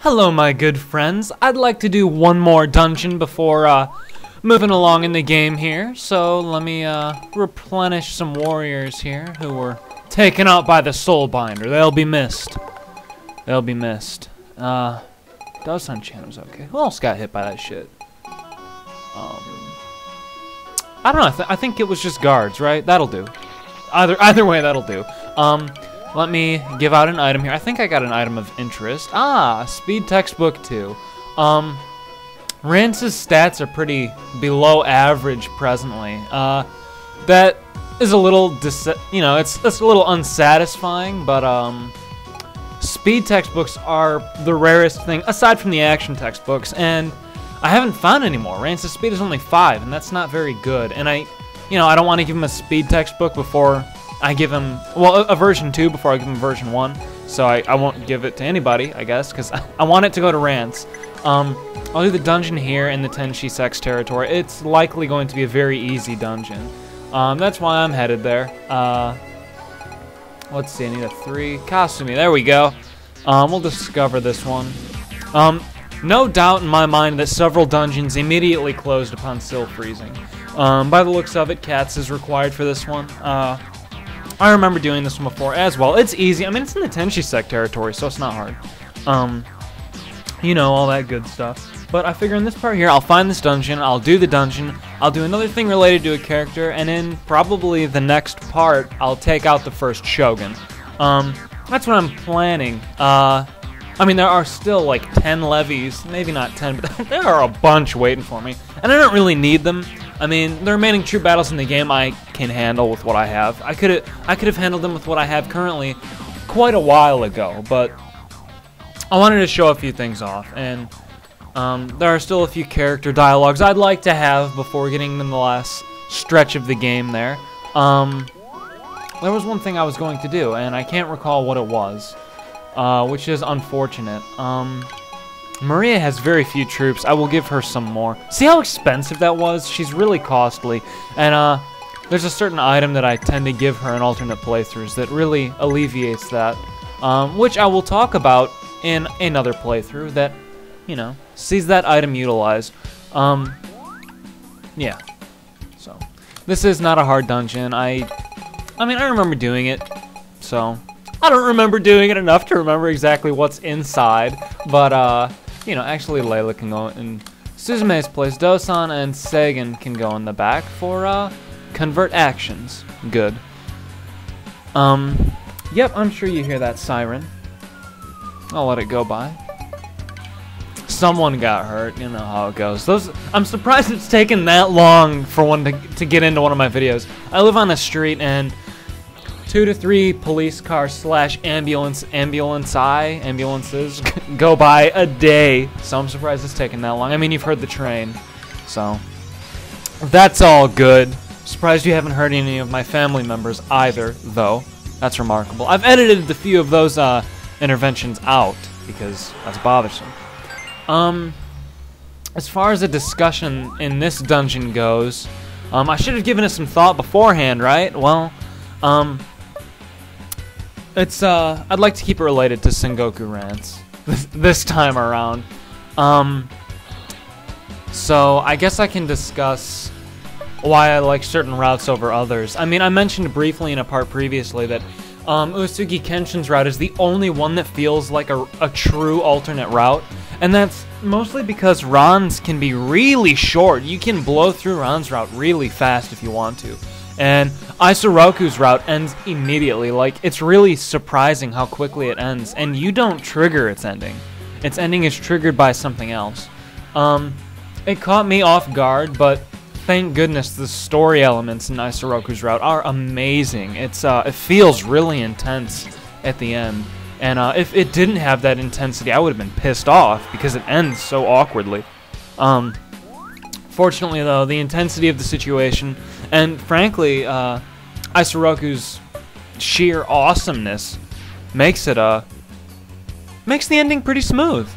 Hello, my good friends. I'd like to do one more dungeon before moving along in the game here. So let me replenish some warriors here who were taken out by the Soulbinder. They'll be missed. They'll be missed. Dosan Chan was okay. Who else got hit by that shit? I don't know. I think it was just guards, right? That'll do. Either way, that'll do. Let me give out an item here. I think I got an item of interest. Speed textbook 2. Rance's stats are pretty below average presently. That is a little, it's a little unsatisfying, but speed textbooks are the rarest thing aside from the action textbooks, and I haven't found any more. Rance's speed is only 5, and that's not very good. And I don't want to give him a speed textbook before I give him, well, a version 2 before I give him version 1. So I won't give it to anybody, I guess, because I want it to go to Rance. I'll do the dungeon here in the Tenshi Sex territory. It's likely going to be a very easy dungeon. That's why I'm headed there. Let's see, I need a 3. Kasumi, there we go. We'll discover this one. No doubt in my mind that several dungeons immediately closed upon sill freezing. By the looks of it, Cats is required for this one. I remember doing this one before as well. It's easy. I mean, it's in the Tenshi Sect territory, so it's not hard. You know, all that good stuff. But I figure in this part here, I'll find this dungeon, I'll do the dungeon, I'll do another thing related to a character, and in probably the next part, I'll take out the first Shogun. That's what I'm planning. I mean, there are still like 10 levies, maybe not 10, but there are a bunch waiting for me, and I don't really need them. I mean, the remaining troop battles in the game I can handle with what I have. I could have handled them with what I have currently quite a while ago, but I wanted to show a few things off, and there are still a few character dialogues I'd like to have before getting in the last stretch of the game there. There was one thing I was going to do, and I can't recall what it was, which is unfortunate. Maria has very few troops. I will give her some more. See how expensive that was? She's really costly. And there's a certain item that I tend to give her in alternate playthroughs that really alleviates that, which I will talk about in another playthrough that, sees that item utilized. Yeah. So, this is not a hard dungeon. I mean, I remember doing it, so I don't remember doing it enough to remember exactly what's inside, but, actually Layla can go in Suzume's place. Dosan and Sagan can go in the back for, convert actions. Good. Yep, I'm sure you hear that siren. I'll let it go by. Someone got hurt, you know how it goes. I'm surprised it's taken that long for one to get into one of my videos. I live on a street and 2 to 3 police cars / ambulances go by a day, so I'm surprised it's taken that long. I mean, you've heard the train, so that's all good. Surprised you haven't heard any of my family members either, though. That's remarkable. I've edited a few of those interventions out because that's bothersome. As far as the discussion in this dungeon goes, I should have given it some thought beforehand, right? Well, I'd like to keep it related to Sengoku Rance this time around. So I guess I can discuss why I like certain routes over others. I mean, I mentioned briefly in a part previously that Uesugi Kenshin's route is the only one that feels like a true alternate route, and that's mostly because Ran's can be really short. You can blow through Ran's route really fast if you want to. And Isoroku's route ends immediately. Like, it's really surprising how quickly it ends, and you don't trigger its ending. Its ending is triggered by something else. It caught me off guard, but thank goodness the story elements in Isoroku's route are amazing. It feels really intense at the end, and if it didn't have that intensity, I would have been pissed off because it ends so awkwardly. Fortunately, though, the intensity of the situation and, frankly, Isoroku's sheer awesomeness makes the ending pretty smooth,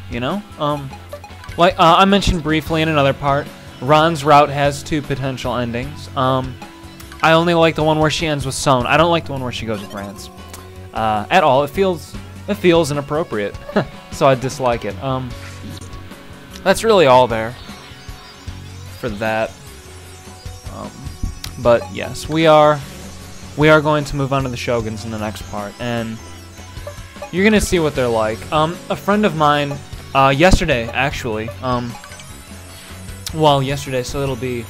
Like I mentioned briefly in another part, Ran's route has 2 potential endings. I only like the one where she ends with Son. I don't like the one where she goes with Rance at all. It feels inappropriate. so I dislike it. That's really all there for that. But yes, we are going to move on to the Shoguns in the next part, and you're gonna see what they're like. A friend of mine, yesterday actually, well, yesterday, so it'll be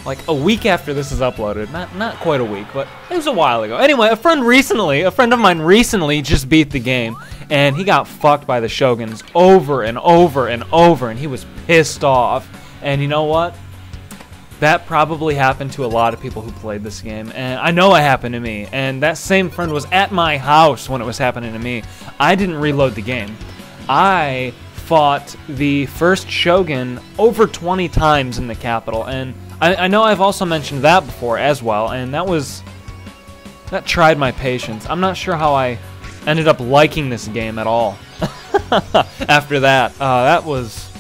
like a week after this is uploaded. Not quite a week, but it was a while ago. Anyway, a friend of mine recently just beat the game, and he got fucked by the Shoguns over and over and over, and he was pissed off. And you know what? That probably happened to a lot of people who played this game, and I know it happened to me. And that same friend was at my house when it was happening to me. I didn't reload the game. I fought the first Shogun over 20 times in the capital, and I know I've also mentioned that before as well, and that tried my patience. I'm not sure how I ended up liking this game at all. After that, that was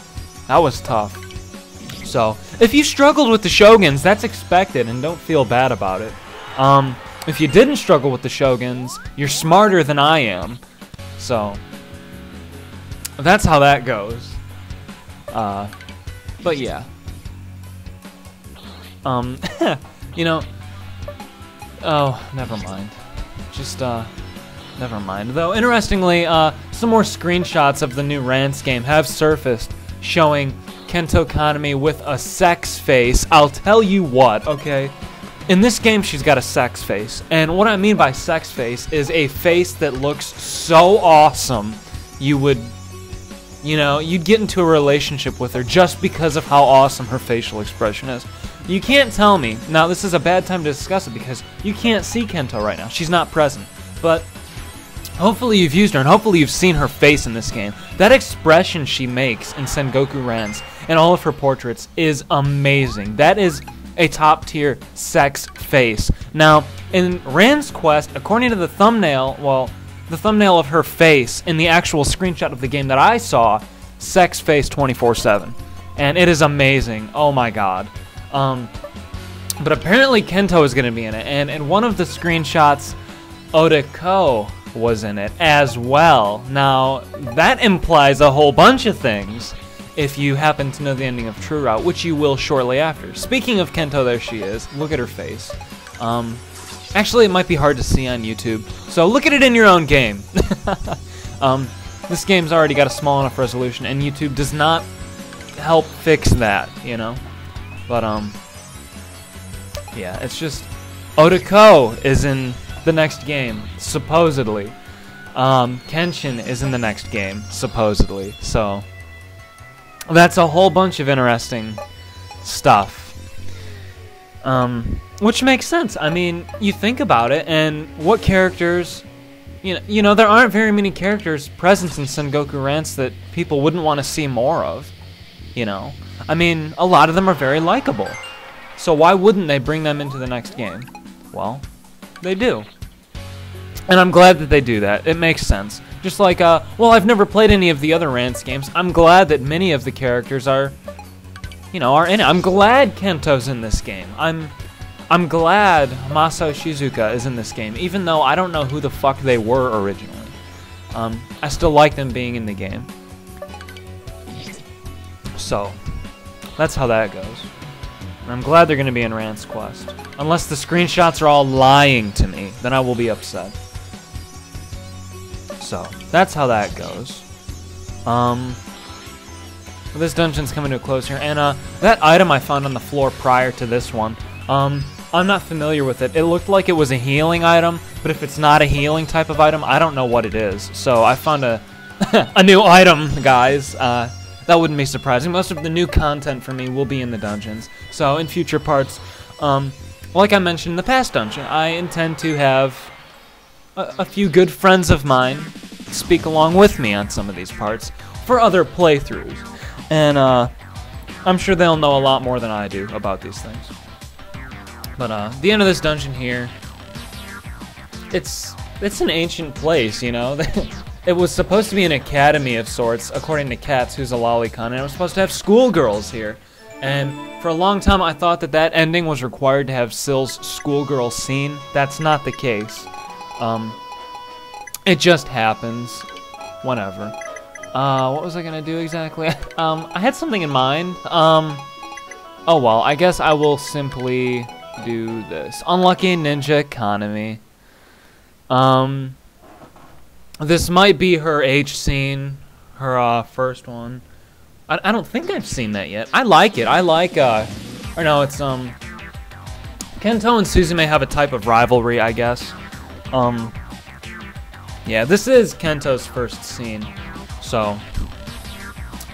tough. So if you struggled with the Shoguns, that's expected, and don't feel bad about it. If you didn't struggle with the Shoguns, you're smarter than I am. So that's how that goes. But yeah. You know, oh, never mind. Just, never mind. Though, interestingly, some more screenshots of the new Rance game have surfaced showing Kento Kaname with a sex face. I'll tell you what, okay? In this game, she's got a sex face. And what I mean by sex face is a face that looks so awesome, you'd get into a relationship with her just because of how awesome her facial expression is. You can't tell me, now this is a bad time to discuss it because you can't see Kento right now. She's not present. But hopefully you've used her, and hopefully you've seen her face in this game. That expression she makes in Sengoku Rance and all of her portraits is amazing. That is a top-tier sex face. Now, in Rance Quest, according to the thumbnail, well, the thumbnail of her face in the actual screenshot of the game that I saw, sex face 24/7. And it is amazing. Oh my god. But apparently Kento is going to be in it, and in one of the screenshots, Odeko was in it as well. Now, that implies a whole bunch of things, if you happen to know the ending of True Route, which you will shortly after. Speaking of Kento, there she is. Look at her face. Actually, it might be hard to see on YouTube, so look at it in your own game. This game's already got a small enough resolution, and YouTube does not help fix that, you know? But, yeah, it's just, Odeko is in the next game, supposedly. Kenshin is in the next game, supposedly. So, that's a whole bunch of interesting stuff. Which makes sense. I mean, you think about it, and what characters... You know, there aren't very many characters present in Sengoku Rance that people wouldn't want to see more of. You know? I mean, a lot of them are very likable. So why wouldn't they bring them into the next game? Well, they do. And I'm glad that they do that. It makes sense. Just like, well, I've never played any of the other Rance games. I'm glad that many of the characters are in it. I'm glad Kento's in this game. I'm glad Masao Shizuka is in this game, even though I don't know who the fuck they were originally. I still like them being in the game. So, that's how that goes. And I'm glad they're going to be in Rance Quest. Unless the screenshots are all lying to me, then I will be upset. So, that's how that goes. This dungeon's coming to a close here, and that item I found on the floor prior to this one, I'm not familiar with it. It looked like it was a healing item, but if it's not a healing type of item, I don't know what it is. So I found a new item, guys. That wouldn't be surprising. Most of the new content for me will be in the dungeons. So in future parts, like I mentioned in the past dungeon, I intend to have a few good friends of mine speak along with me on some of these parts for other playthroughs. And I'm sure they'll know a lot more than I do about these things. But the end of this dungeon here, it's an ancient place, you know. It was supposed to be an academy of sorts, according to Katz, who's a lolicon, and it was supposed to have schoolgirls here. And for a long time, I thought that ending was required to have Sill's schoolgirl scene. That's not the case. It just happens. Whatever. What was I gonna do exactly? I had something in mind. Oh well, I guess I will simply do this. Unlucky Ninja Economy. This might be her H scene, her first one. I don't think I've seen that yet. I like it. I like or no, it's Kento and Suzume have a type of rivalry, I guess. Yeah, this is Kento's first scene, so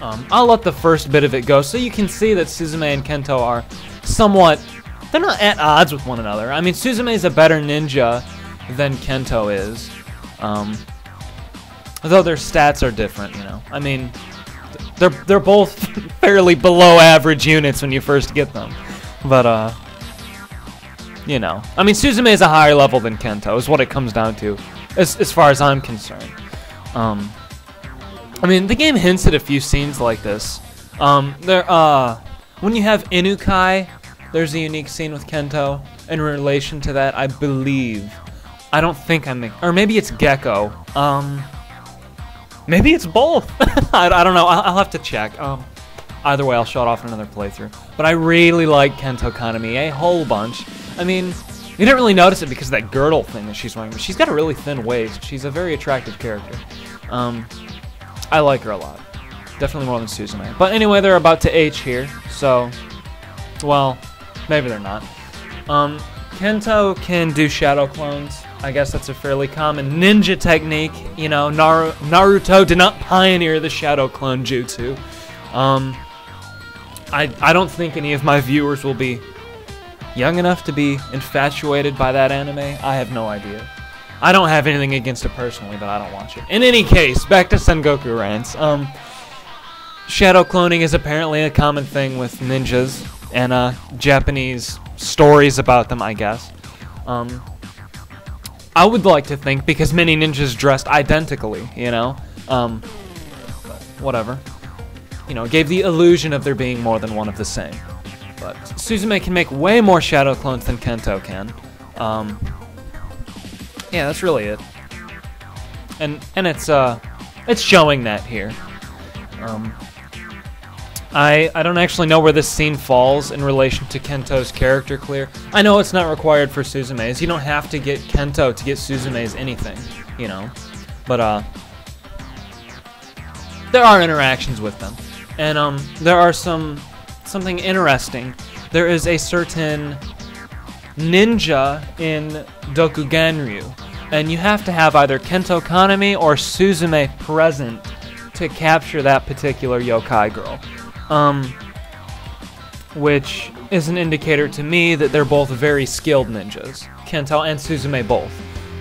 I'll let the first bit of it go, so you can see that Suzume and Kento are somewhat, they're not at odds with one another. I mean, Suzume is a better ninja than Kento is, though their stats are different, you know. I mean, they're both fairly below average units when you first get them, but you know, I mean, Suzume is a higher level than Kento, is what it comes down to, as far as I'm concerned. I mean, the game hints at a few scenes like this. When you have Inukai, there's a unique scene with Kento. In relation to that, I believe, I don't think or maybe it's Gecko. Maybe it's both. I don't know. I'll have to check. Either way, I'll show it off in another playthrough. But I really like Kento Kanami a whole bunch. I mean, you didn't really notice it because of that girdle thing that she's wearing, but she's got a really thin waist. She's a very attractive character. I like her a lot. Definitely more than Suzume. But anyway, they're about to H here, so, well, maybe they're not. Kento can do shadow clones. I guess that's a fairly common ninja technique. You know, Naruto did not pioneer the shadow clone jutsu. I don't think any of my viewers will be young enough to be infatuated by that anime. I have no idea. I don't have anything against it personally, but I don't watch it. In any case, back to Sengoku Rance. Shadow cloning is apparently a common thing with ninjas and Japanese stories about them, I guess. I would like to think because many ninjas dressed identically, you know. Whatever. You know, gave the illusion of there being more than one of the same. But Suzume can make way more shadow clones than Kento can. Yeah, that's really it. And it's showing that here. I don't actually know where this scene falls in relation to Kento's character clear. I know it's not required for Suzume's. You don't have to get Kento to get Suzume's anything, you know. But there are interactions with them. And there are something interesting. There is a certain ninja in Dokuganryu, and you have to have either Kento Kanami or Suzume present to capture that particular yokai girl, which is an indicator to me that they're both very skilled ninjas, Kento and Suzume both,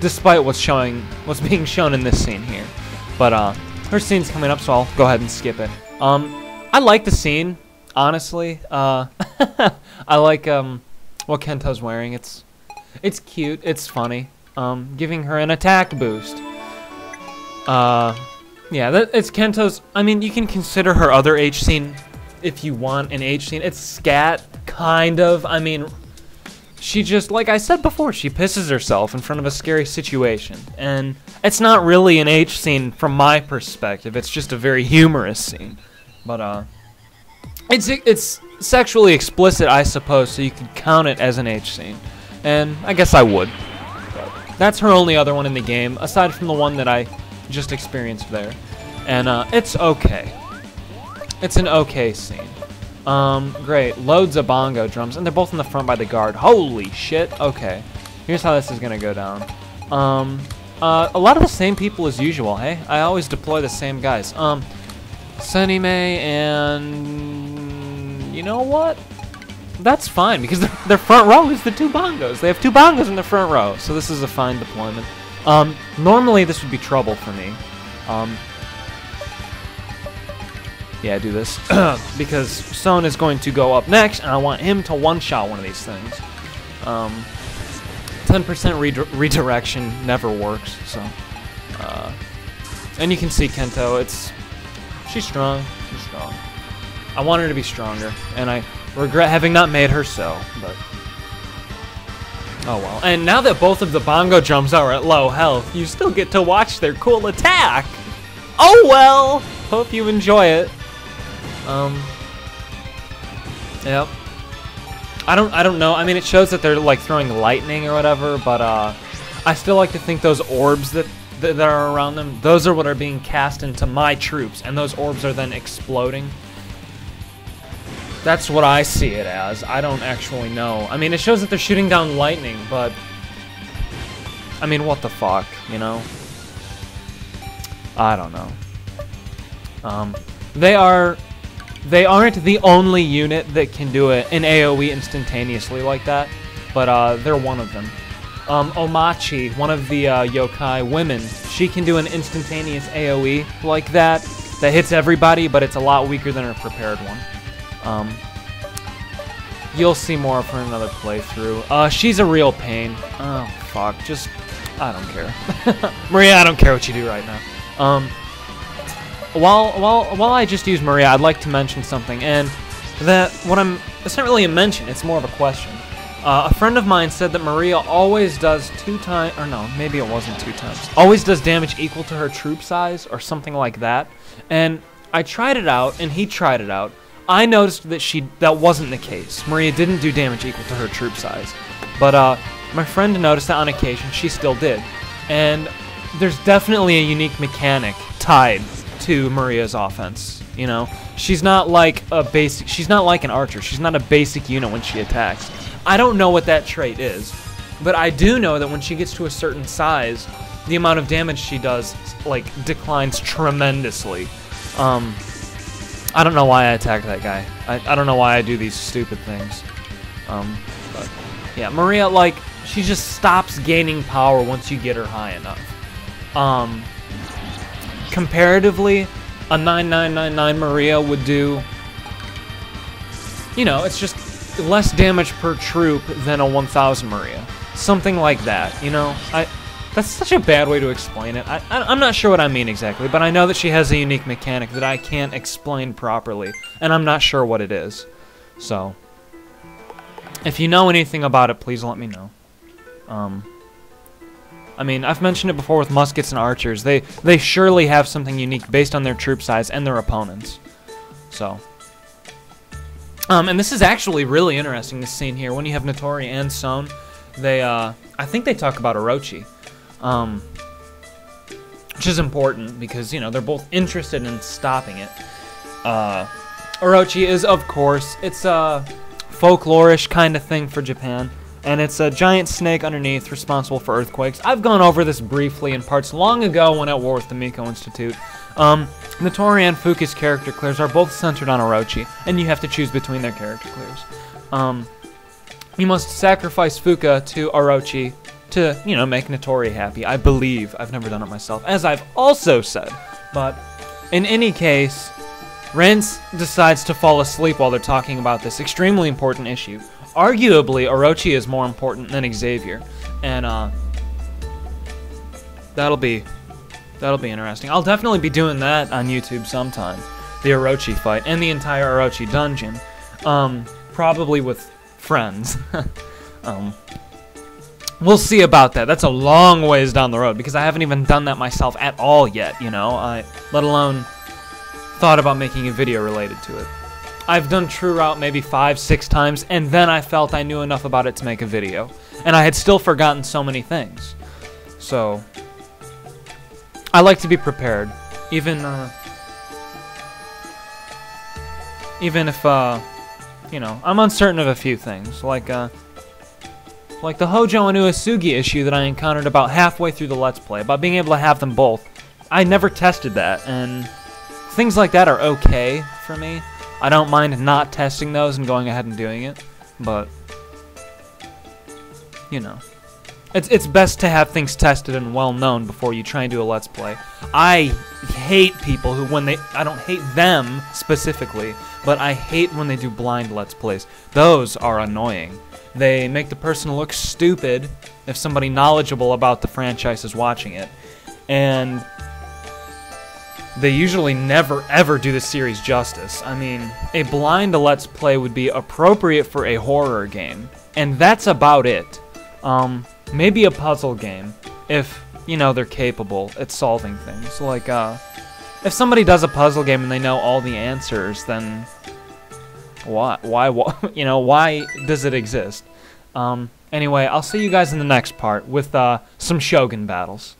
despite what's being shown in this scene here. But her scene's coming up, so I'll go ahead and skip it. I like the scene, honestly. I like what Kento's wearing. It's cute. It's funny. Giving her an attack boost. Yeah, it's Kento's. I mean, you can consider her other H scene if you want an H scene. It's scat, kind of. I mean, she just, like I said before, she pisses herself in front of a scary situation, and it's not really an H scene from my perspective. It's just a very humorous scene. But it's sexually explicit, I suppose, so you could count it as an H scene, and I guess I would. But that's her only other one in the game, aside from the one that I just experienced there, and it's okay. It's an okay scene. Great, loads of bongo drums, and they're both in the front by the guard. Holy shit! Okay, here's how this is gonna go down. A lot of the same people as usual. Hey, I always deploy the same guys. Sunny May and you know what? That's fine because their front row is the two bongos. They have two bongos in the front row, so this is a fine deployment. Normally this would be trouble for me. Yeah, do this because Son is going to go up next, and I want him to one-shot one of these things. 10% redirection never works, so. And you can see Kento. She's strong. She's strong. I want her to be stronger, and I regret having not made her so, but oh well. And now that both of the bongo drums are at low health, you still get to watch their cool attack. Oh well! hope you enjoy it. Yep. I don't know. I mean, it shows that they're like throwing lightning or whatever, but I still like to think those orbs that are around them, those are what are being cast into my troops, and those orbs are then exploding. That's what I see it as. I don't actually know. I mean, it shows that they're shooting down lightning, but I mean, what the fuck, you know? I don't know. They aren't the only unit that can do an AoE instantaneously like that, but they're one of them. Omachi, one of the yokai women, she can do an instantaneous AoE like that hits everybody, but it's a lot weaker than her prepared one. You'll see more of her in another playthrough. She's a real pain. Oh, fuck. Just, I don't care. Maria, I don't care what you do right now. While I just use Maria, I'd like to mention something, and it's not really a mention, it's more of a question. A friend of mine said that Maria always does maybe it wasn't 2 times. Always does damage equal to her troop size, or something like that. And I tried it out, and he tried it out. I noticed that that wasn't the case. Maria didn't do damage equal to her troop size. But my friend noticed that on occasion she still did. And there's definitely a unique mechanic tied to Maria's offense. You know, she's not like an archer. She's not a basic unit when she attacks. I don't know what that trait is, but I do know that when she gets to a certain size, the amount of damage she does, like, declines tremendously. I don't know why I attack that guy. I don't know why I do these stupid things. But, yeah, Maria, like, she just stops gaining power once you get her high enough. Comparatively, a 9999 Maria would do, you know, it's just less damage per troop than a 1000 Maria. Something like that, you know? That's such a bad way to explain it. I'm not sure what I mean exactly, but I know that she has a unique mechanic that I can't explain properly, and I'm not sure what it is. So, if you know anything about it, please let me know. I mean, I've mentioned it before with muskets and archers. They surely have something unique based on their troop size and their opponents. So, and this is actually really interesting, this scene here. When you have Notori and Son, I think they talk about Orochi. Which is important because, you know, they're both interested in stopping it. Orochi is, of course, it's a folklorish kind of thing for Japan. And it's a giant snake underneath responsible for earthquakes. I've gone over this briefly in parts long ago when at war with the Miko Institute. Notori and Fuka's character clears are both centered on Orochi, and you have to choose between their character clears. You must sacrifice Fuka to Orochi to, you know, make Notori happy. I believe. I've never done it myself, as I've also said. But in any case, Rance decides to fall asleep while they're talking about this extremely important issue. Arguably, Orochi is more important than Xavier, and that'll be interesting. I'll definitely be doing that on YouTube sometime, the Orochi fight and the entire Orochi dungeon, probably with friends. We'll see about that. That's a long ways down the road because I haven't even done that myself at all yet. You know, let alone thought about making a video related to it. I've done True Route maybe 5-6 times, and then I felt I knew enough about it to make a video. And I had still forgotten so many things. So, I like to be prepared. Even if, you know, I'm uncertain of a few things. Like the Hojo and Uesugi issue that I encountered about halfway through the Let's Play, about being able to have them both. I never tested that, and things like that are okay for me. I don't mind not testing those and going ahead and doing it, but, you know, it's best to have things tested and well known before you try and do a Let's Play. I hate people who, I don't hate them specifically, but I hate when they do blind Let's Plays. Those are annoying. They make the person look stupid if somebody knowledgeable about the franchise is watching it, and they usually never ever do the series justice. I mean, a blind Let's Play would be appropriate for a horror game, and that's about it. Maybe a puzzle game, if, you know, they're capable at solving things. Like, if somebody does a puzzle game and they know all the answers, then why you know, why does it exist? Anyway, I'll see you guys in the next part with some Shogun battles.